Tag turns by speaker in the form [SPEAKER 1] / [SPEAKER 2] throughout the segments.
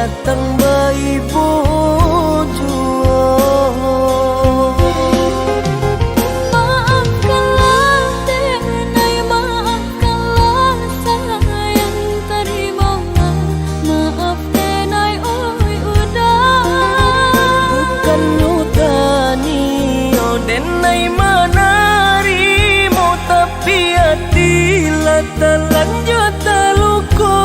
[SPEAKER 1] datang bayi bojo.
[SPEAKER 2] Maafkanlah denai, maafkanlah sayang, terimalah maaf denai, oi udah.
[SPEAKER 1] Bukan nyutani oh denai manarimo, tapi hati lah terlanjut terluka.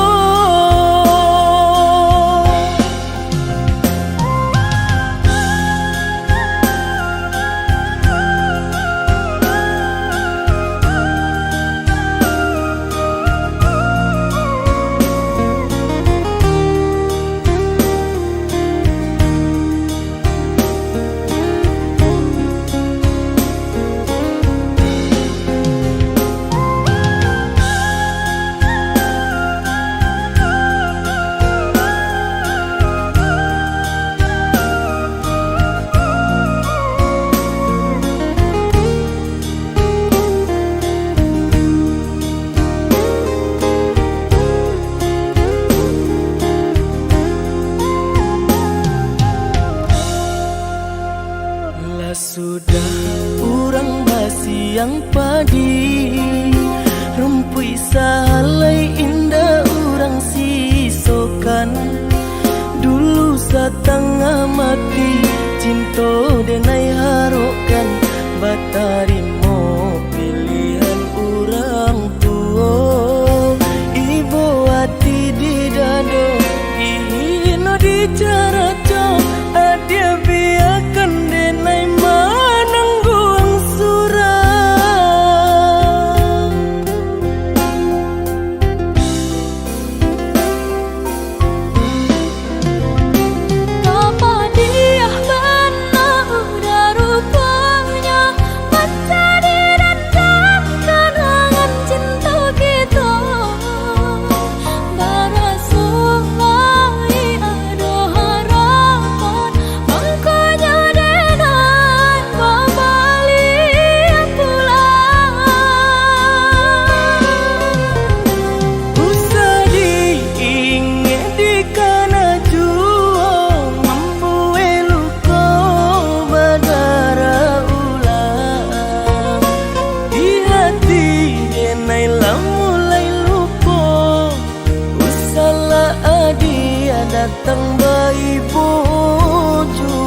[SPEAKER 1] Sudah urang basiang padi, rumpui salai indah urang sisokan. Dulu satengah mati cinta denai harokan, batarimo pilihan urang tua. Ibu hati di dado, ino di caraco, adia biarkan denai mananggung surang.
[SPEAKER 2] Apa dia benar udah rupanya menjadi dendam kenangan cinta kita. Barasuai ada harapan, makanya denai kembali pulang.
[SPEAKER 1] Usah diingat di kana jua, membuat luka berdarah ulang. Di hati denai lah mulai lupa, usahlah dia datang bayi bojo.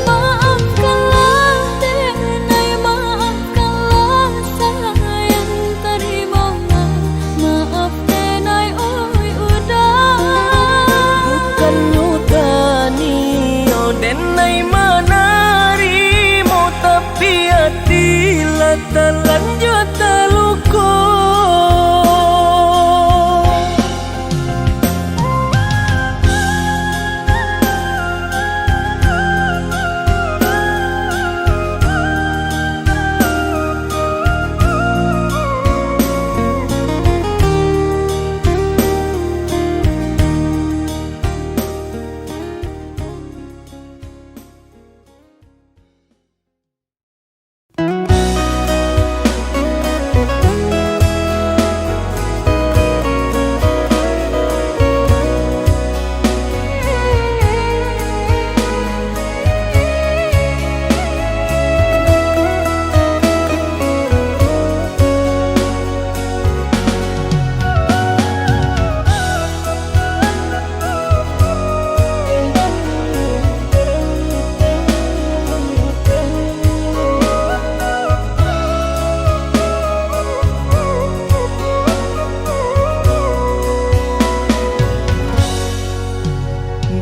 [SPEAKER 2] Maafkanlah denai, maafkanlah sayang, terimalah maaf denai, oi udah.
[SPEAKER 1] Bukan nyutani oh denai manarimo, tapi hati lah terlanjut terluka.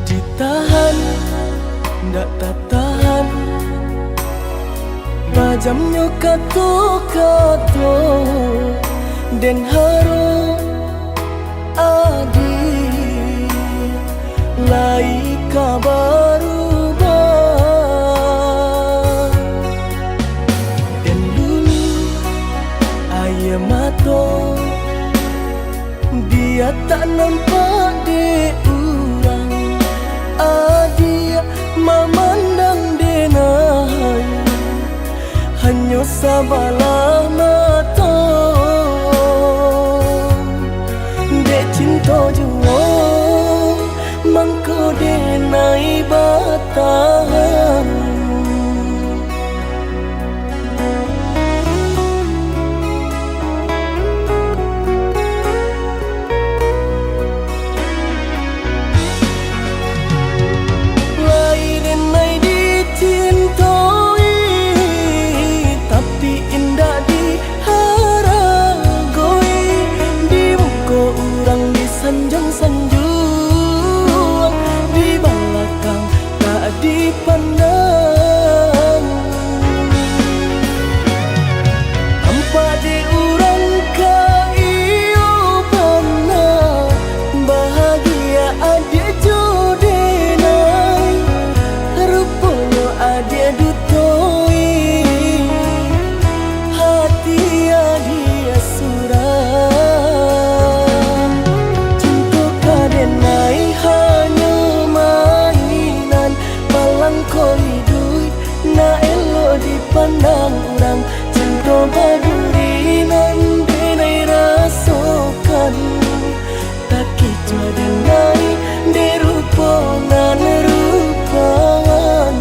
[SPEAKER 1] Ditahan, ndak tak tahan, majamnya kato-kato, den haro adi lai kabaru bah. Den dulu ayah mato, dia tak nampak di urang. Adia memandang denai, hanya sabalah mata. Dek cinta cinta jua mangko denai batahan. Sanjung-sanjung di belakang tak dipandang. Tanpa diurang kaiyo pernah bahagia adik jodenai, rupanya adik dutoi hati adik surah. Na elo dipandang orang, cinta badurinan denai rasakan, tak kicau denai dirupangan rupawan.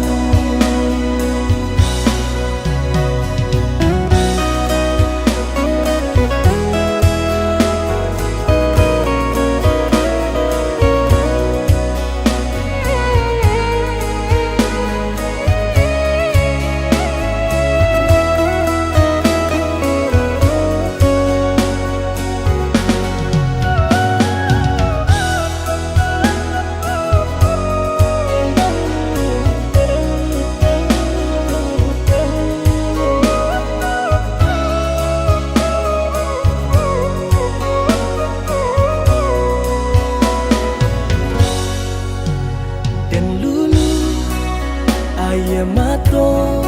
[SPEAKER 1] Ayah mato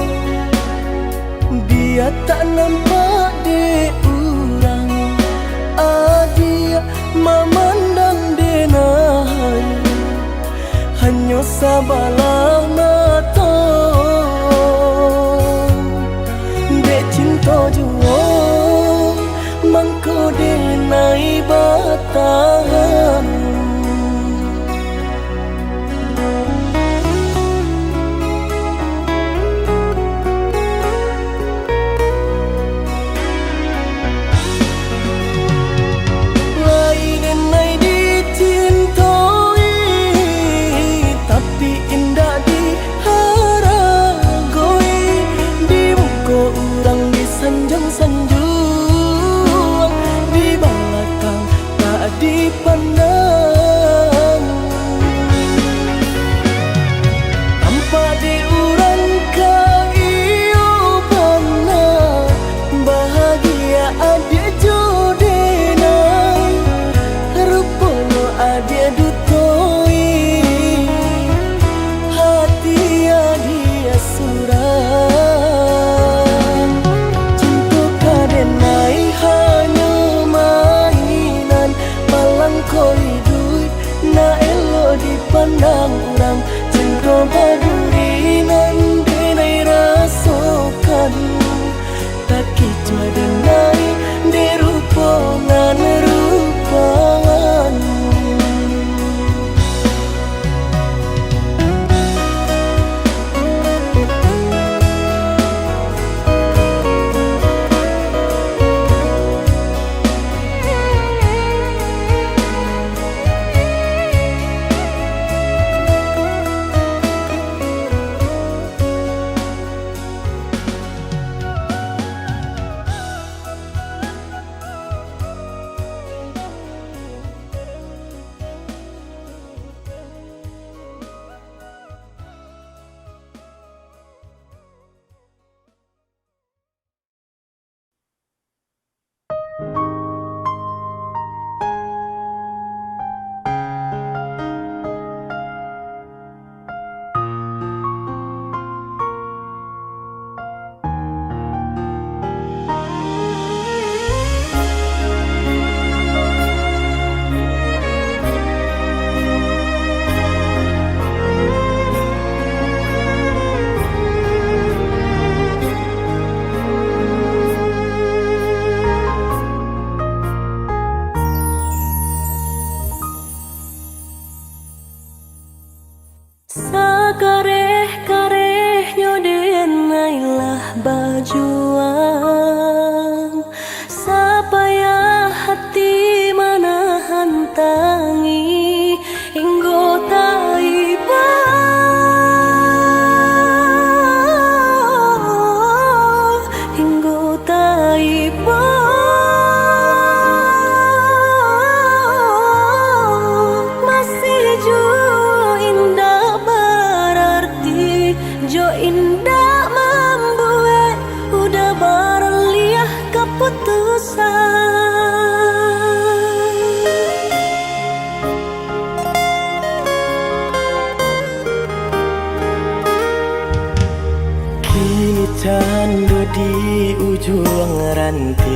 [SPEAKER 1] dia tak nampak di orang, adia memandang denai hanya sabalah mata. Dek cinta jua mangko denai batahan. Sanjung di belakang tak dipandang.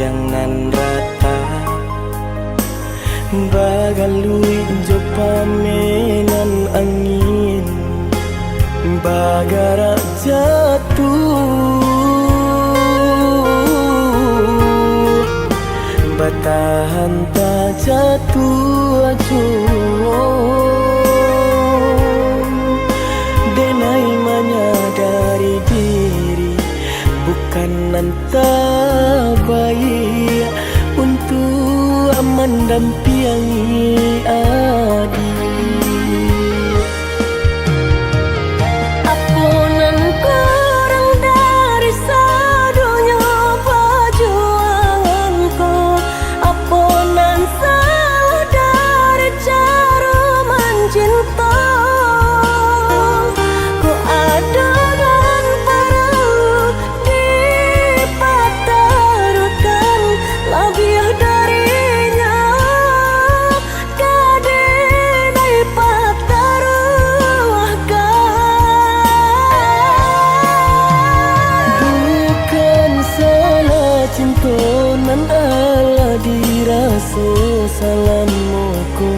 [SPEAKER 1] tiang nan rata bagalui jo pamenan angin bagara jatuh batahan tak jatuh acuh denai menyadari diri bukan nanta baik untuk mendampingi adik.
[SPEAKER 2] Apunan kurang dari sadunya perjuanganku, apunan salah dari cara mencinta. Ku ada dan perlu dipatarukan lebih darinya kadenai pataruahkan.
[SPEAKER 1] Bukan salah cinta nan ala dirasa salamuku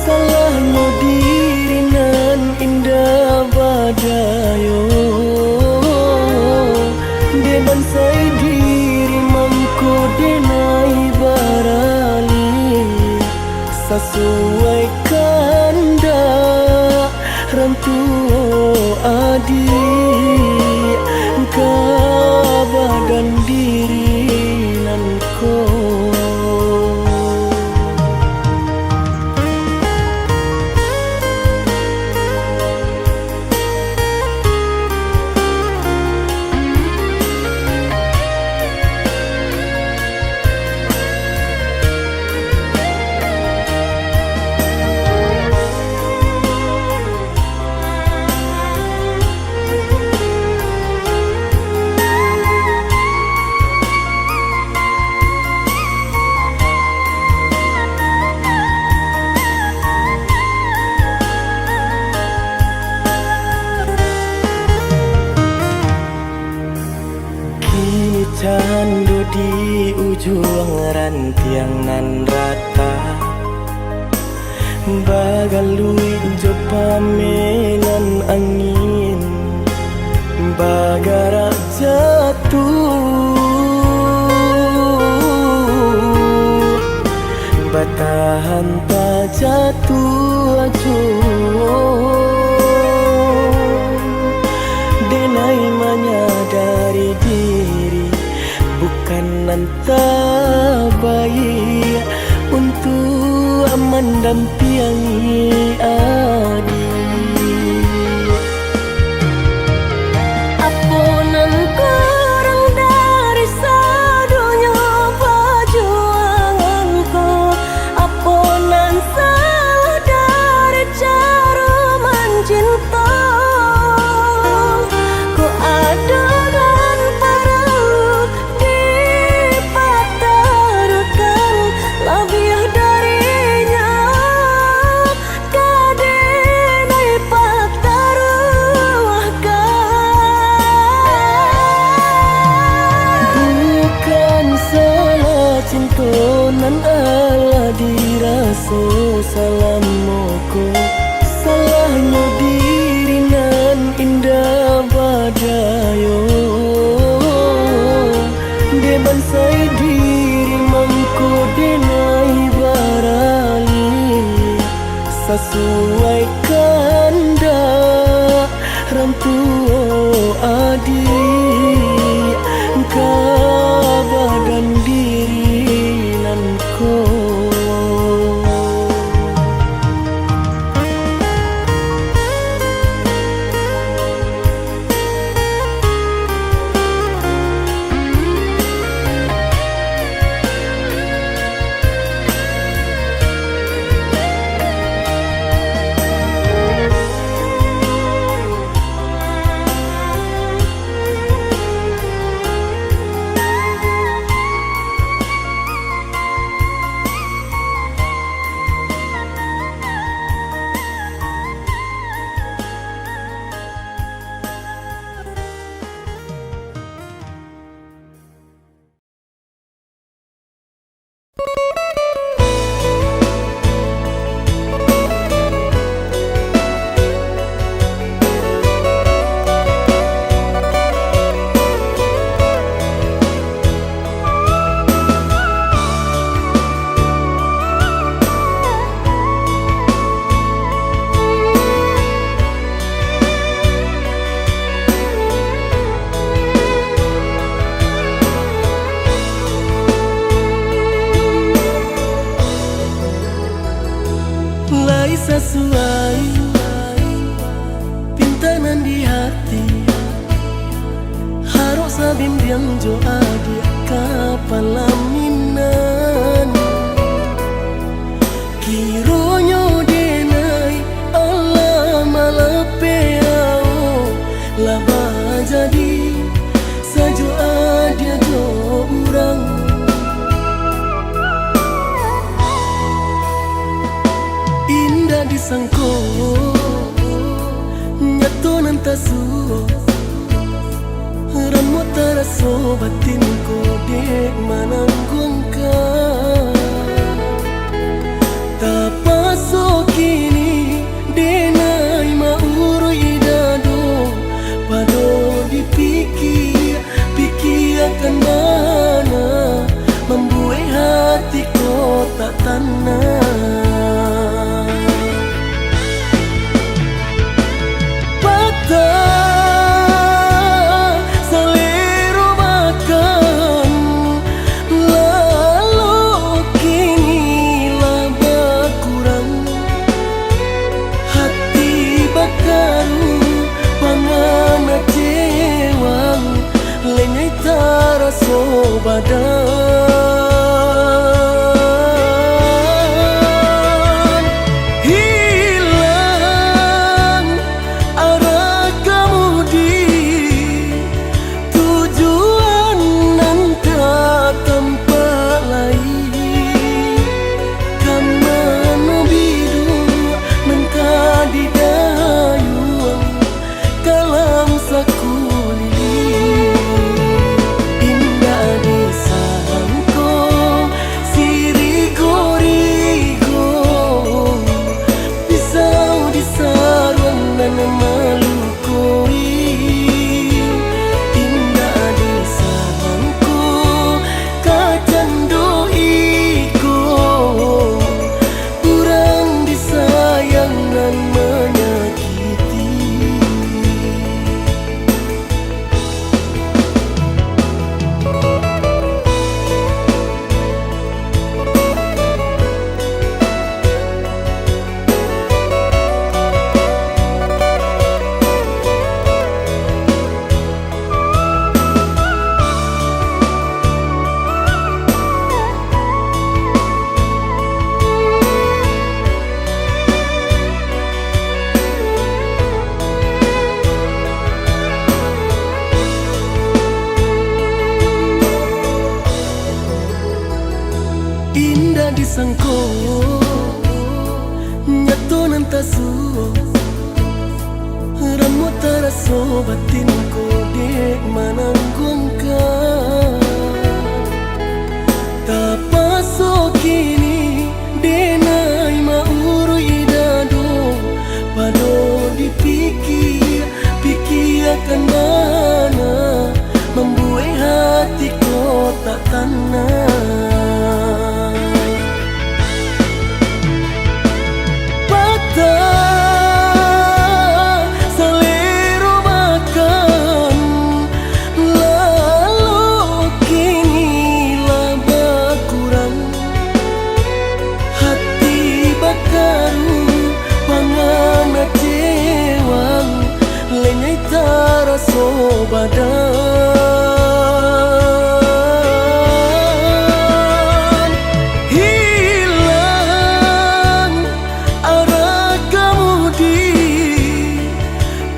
[SPEAKER 1] salahnya diri nan indah badayo deban sai diri mamku denai barali sesuai kanda rantu adik kabadan diri nan ko. Candu di ujung rantiang nan rata bagalui jo pamenan angin bagara jatuh batahan tak jatuh acuh denai menyadari diri bukan nanta baik untuk mendampingi adik.
[SPEAKER 2] Apunan kurang dari sadunya perjuanganku, apunan salah dari cara mencinta. Ku ada dan perlu dipatarukan lebih darinya kadenai pataruahkan.
[SPEAKER 1] Bukan salah cinta nan ala dirasa salamuku salahnya diri nan indah badayo deban sai diri mamku denai barali sesuai kanda rantu adik kabadan diri nan ko. sesuai pintanan di hati harus sabim diam jo adik kapalaminan kironyo denai Allah malapeao laba jadi sajo adia jo urang indah disangko nyato nantasu ramu taraso batinku dek mananggungka tapaso kini denai mauru idado pado dipikir akan mana membuai hatiku tak tanah so badan hilang arah kemudi tujuan nanta tempat lain kamano bidu mengkadi dayuang kalam sakuli indah disangko nyato nantasu ramu taraso batinku dek mananggungka tapaso kini denai mauru idado pado dipikir akan mana membuai hatiku tak tanah so badan hilang arah kemudi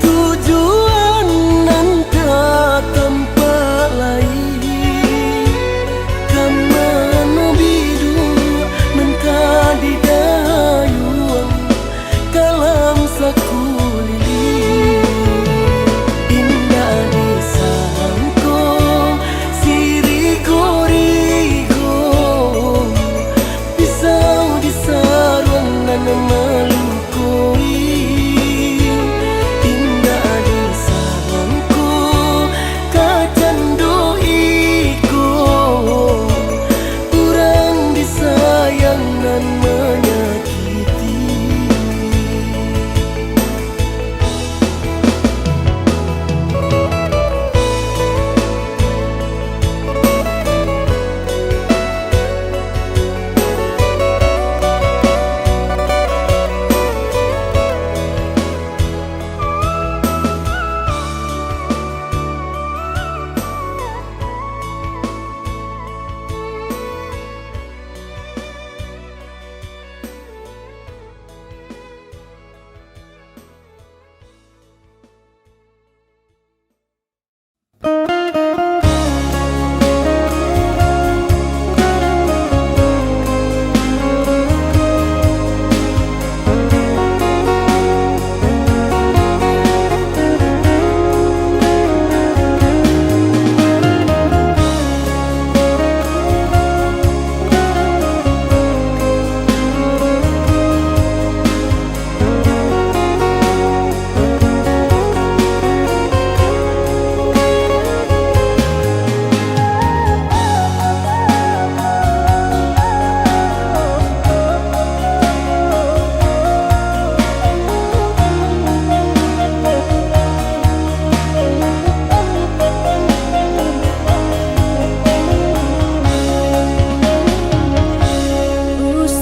[SPEAKER 1] tujuan nanta tempat lain kamano bidu mengkadi dayuang kalam sakuli indah di sana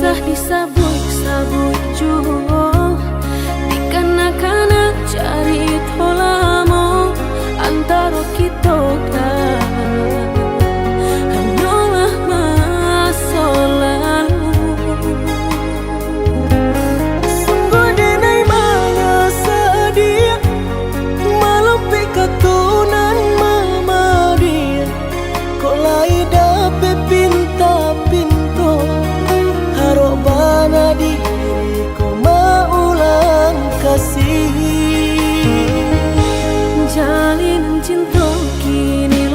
[SPEAKER 2] kisah disabut-sabut juo di kanak-kanak cari tolamo antara kita hanyalah masa lalu.
[SPEAKER 1] Sungguh denai maya sedia malam pekatunan mama dia kolai dape pinta pinto harok bana diri ko maulang kasih.
[SPEAKER 2] Jalinan cinta kini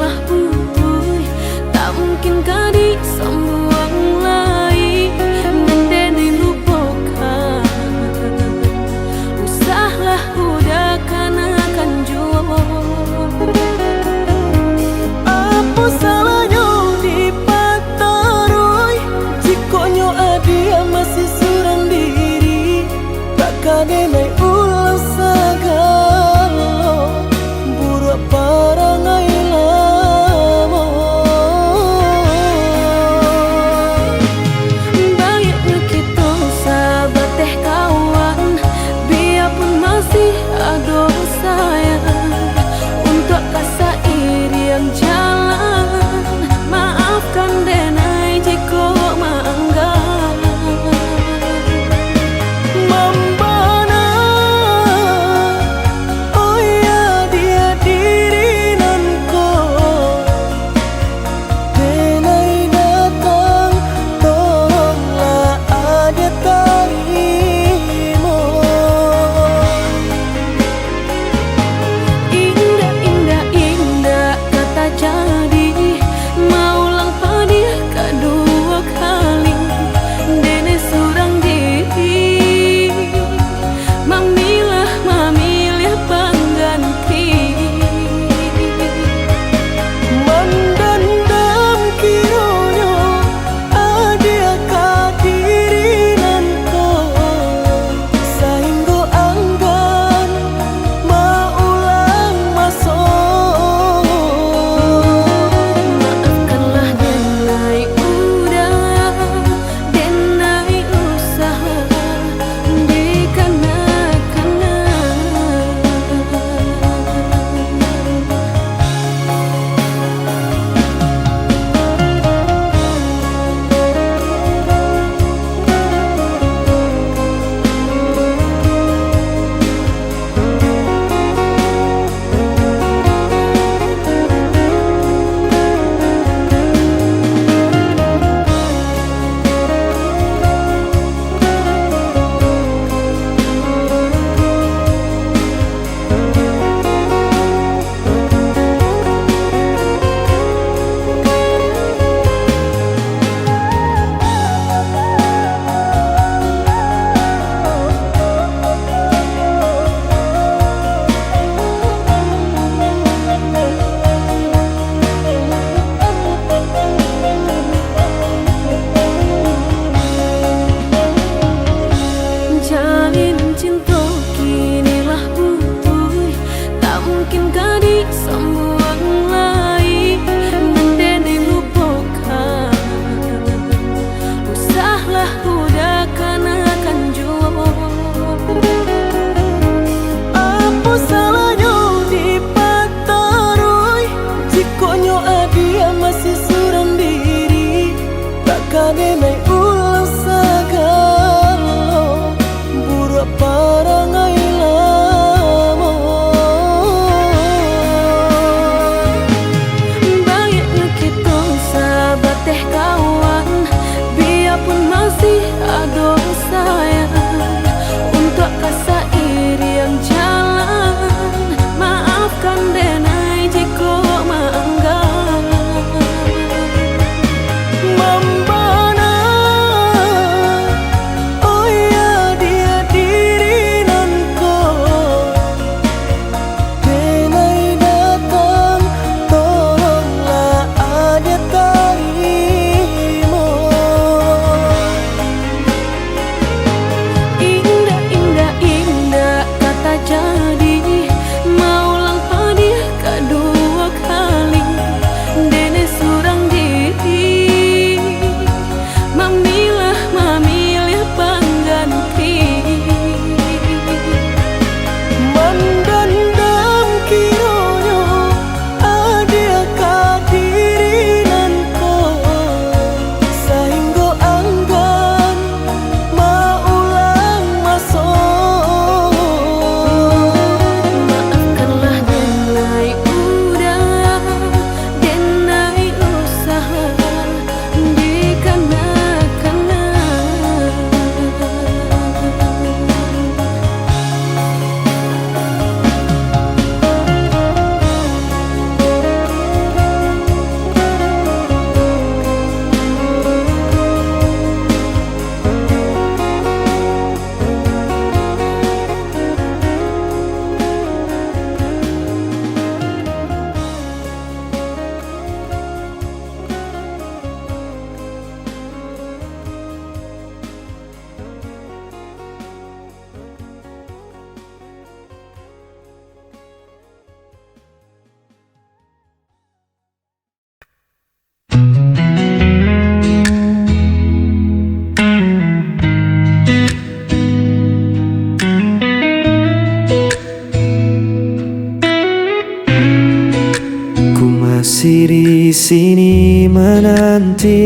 [SPEAKER 1] sini menanti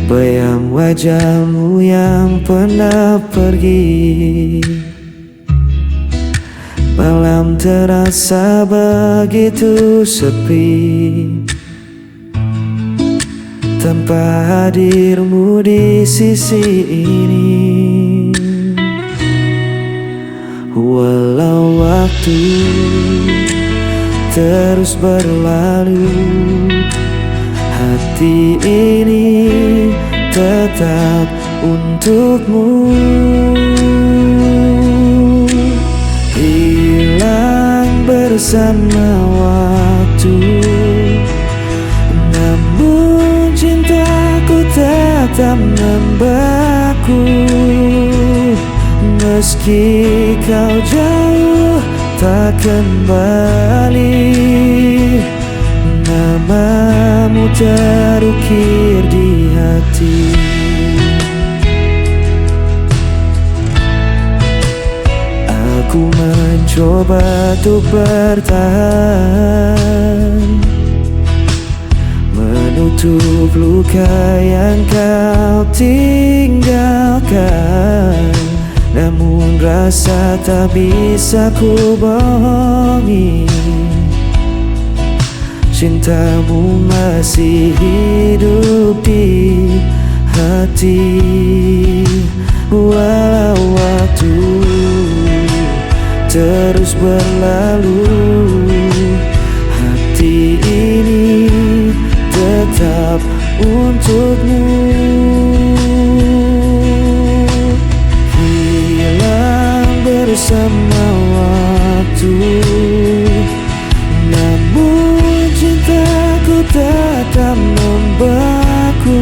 [SPEAKER 1] bayang wajahmu yang pernah pergi. Malam terasa begitu sepi tanpa hadirmu di sisi ini. Walau waktu terus berlalu, hati ini tetap untukmu. Hilang bersama waktu, namun cintaku tetap membeku. Meski kau jauh tak kembali, namamu terukir di hati. Aku mencoba untuk bertahan, menutup luka yang kau tinggalkan. Namun rasa tak bisa ku bohongi, cintamu masih hidup di hati. Walau waktu terus berlalu, hati ini tetap untukmu. Bersama waktu, namun cintaku tetap membeku.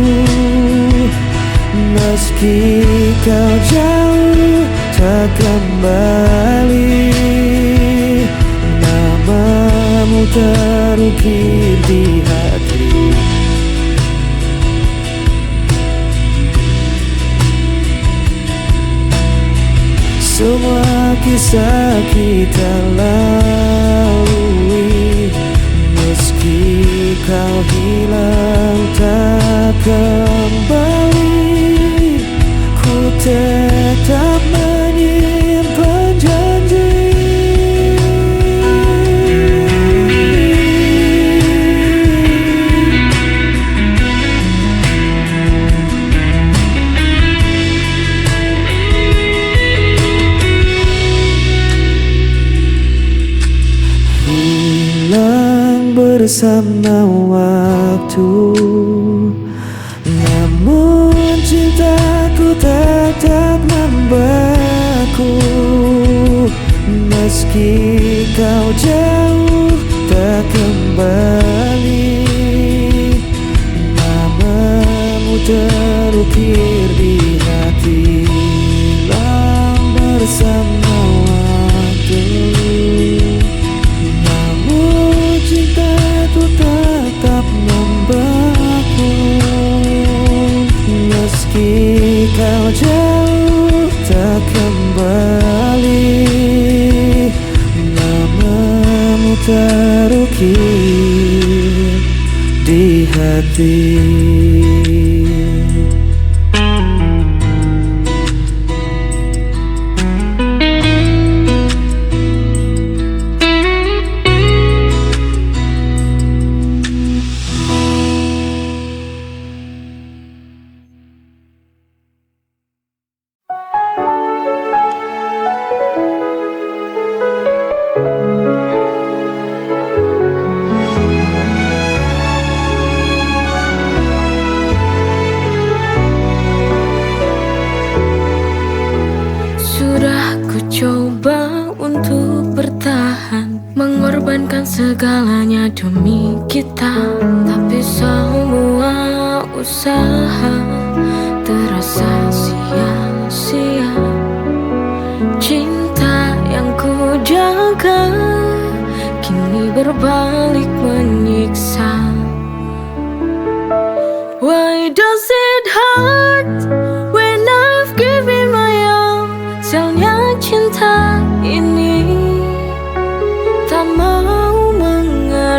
[SPEAKER 1] Meski kau jauh tak kembali, namamu terukir di hati. Semua kisah kita lalui, meski kau hilang tak kembali, ku tetap menyimpan janji. Bersama waktu, namun cintaku tetap membeku. Meski kau jauh tak kembali, namamu terukir di hati. Hilang bersama waktu, cintaku tetap membeku. Meski kau jauh tak kembali, namamu terukir di hati.
[SPEAKER 2] Segalanya demi kita, tapi semua usaha terasa sia-sia. Cinta yang ku jaga kini berbalik menyiksa. Why does it hurt when I've given my all? Sialnya cinta ini tak mau mengalah.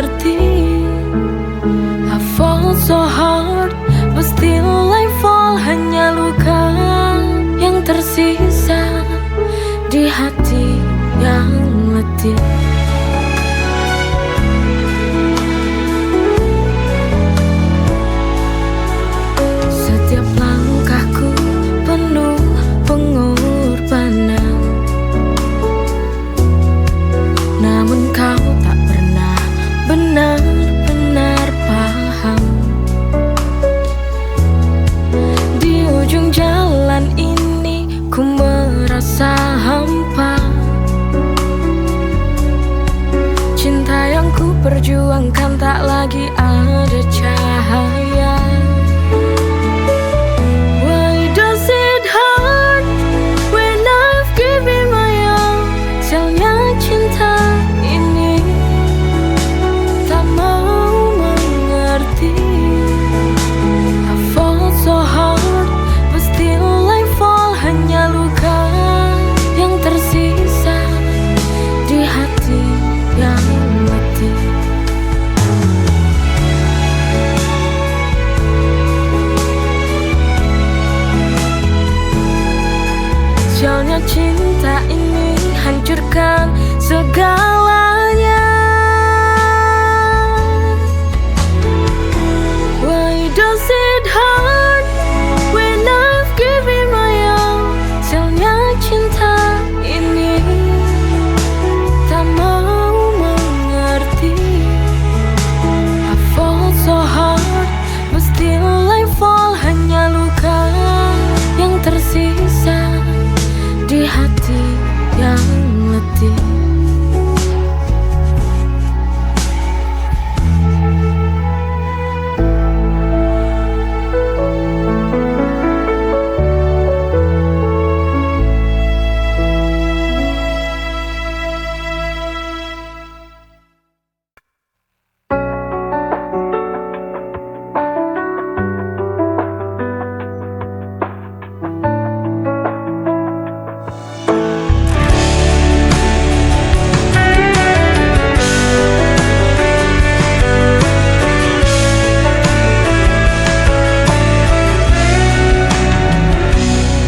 [SPEAKER 2] cinta ini hancurkan segalanya. Why does it hurt when I've given my all? Sialnya cinta ini tak mau mengerti. I fall so hard, but still I fall. Hanya luka yang tersisa di hati yang letih.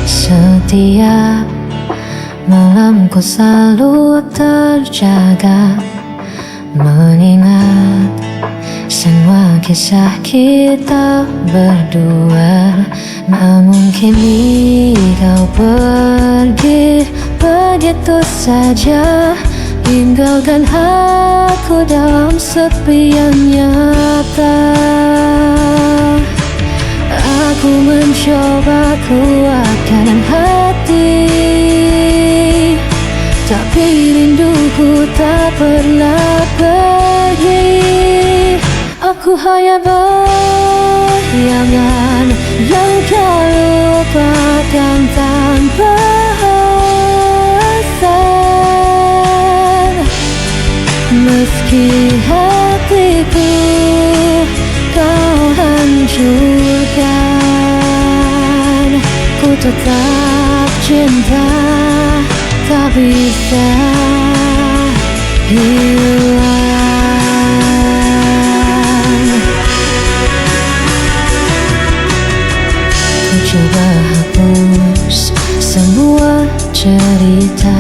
[SPEAKER 3] Setiap malamku selalu terjaga, mengingat semua kisah kita berdua. Namun kini kau pergi begitu saja, tinggalkan aku dalam sepi yang nyata. Aku mencoba kuatkan hati, tapi rinduku tak pernah pergi. Aku hanya bayangan yang kau lupakan tanpa alasan. Meski hatiku kau hancurkan, ku tetap cinta, tak bisa hilang. Ku coba hapus semua cerita,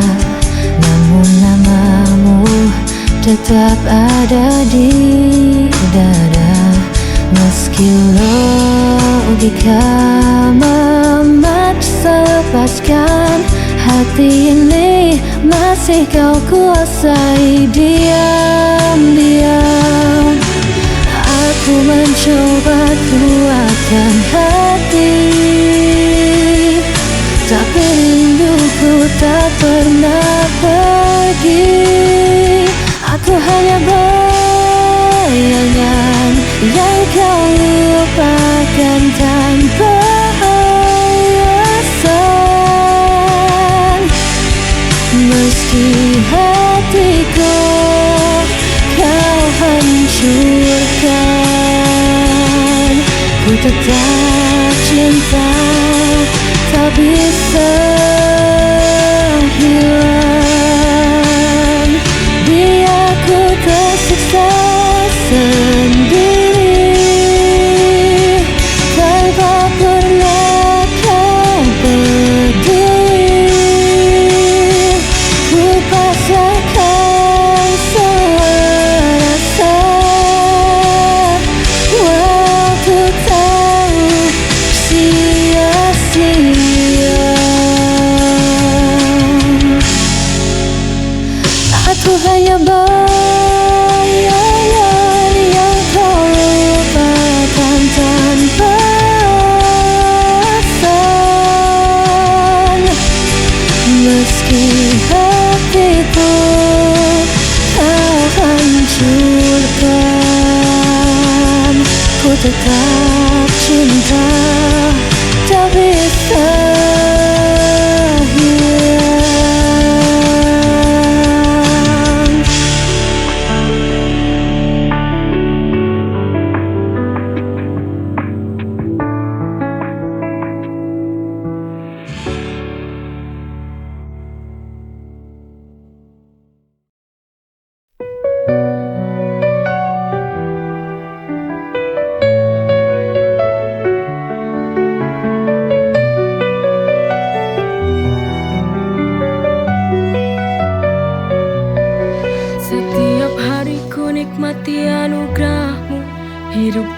[SPEAKER 3] namun namamu tetap ada di dada. Meski logika memaksa lepaskan, hati ini masih kau kuasai diam-diam. Aku mencoba kuatkan hati, tapi rinduku tak pernah pergi. Aku hanya bayangan yang kau lupakan tanpa alasan. Meski hatiku kau hancurkan, ku tetap cinta, tak bisa hilang. Biar ku tersiksa sendiri, tanpa pernah kau peduli. Ku pasrahkan semua rasa, waktu tahu sia-sia. Aku hanya bayangan yang kau lupakan tanpa alasan. Meski hatiku kau hancurkan, ku tetap cinta, tak bisa hilang.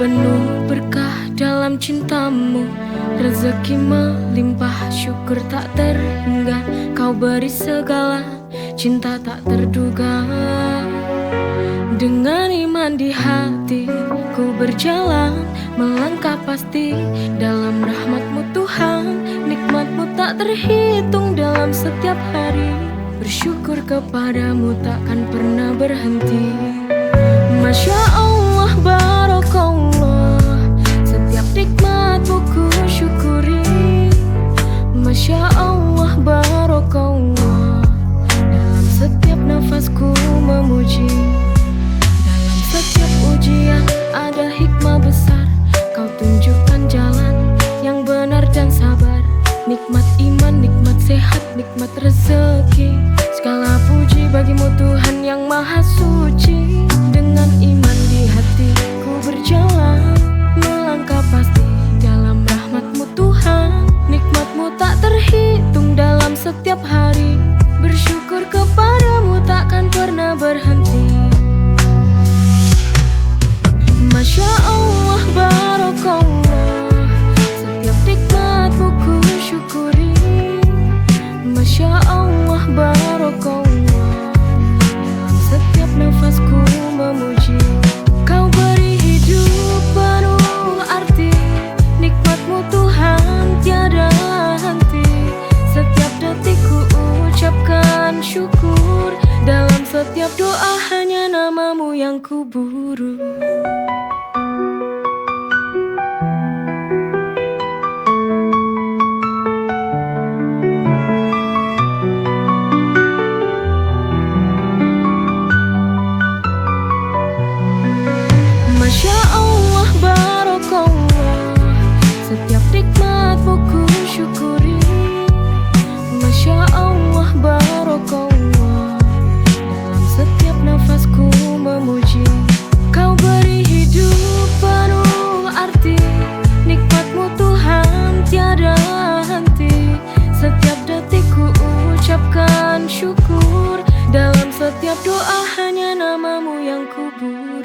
[SPEAKER 2] penuh berkah dalam cintamu. Rezeki melimpah, syukur tak terhingga. Kau beri segala, cinta tak terduga. Dengan iman di hati, ku berjalan, melangkah pasti dalam rahmat-Mu Tuhan. Nikmat-Mu tak terhitung dalam setiap hari. Bersyukur kepadamu takkan pernah berhenti. Masya Allah, Barakallah, setiap nikmat-Mu ku syukuri. Masya Allah, Barakallah, dalam setiap nafasku memuji. Dalam setiap ujian ada hikmah besar. Kau tunjukkan jalan yang benar dan sabar. Nikmat iman, nikmat sehat, nikmat rezeki. Segala puji bagimu Tuhan yang maha suci. Dengan iman di hati ku berjalan, melangkah pasti dalam rahmat-Mu Tuhan. Nikmat-Mu tak terhitung dalam setiap hari. Bersyukur kepadamu takkan pernah berhenti. Masya Allah, Barakallah, setiap nikmat-Mu ku syukuri. Masya Allah, Barakallah, dalam setiap nafasku memuji. Kau beri hidup penuh arti. Nikmat-Mu Tuhan tiada henti. Setiap detik ku ucapkan syukur. Dalam setiap doa hanya nama-Mu yang ku buru. Masya Allah, Barakallah, setiap nikmat-Mu ku syukuri. Masya Allah, Barakallah, dalam setiap nafasku memuji. Kau beri hidup penuh arti. Nikmat-Mu Tuhan tiada henti. Setiap detik ku ucapkan syukur. Dalam setiap doa hanya nama-Mu yang ku buru.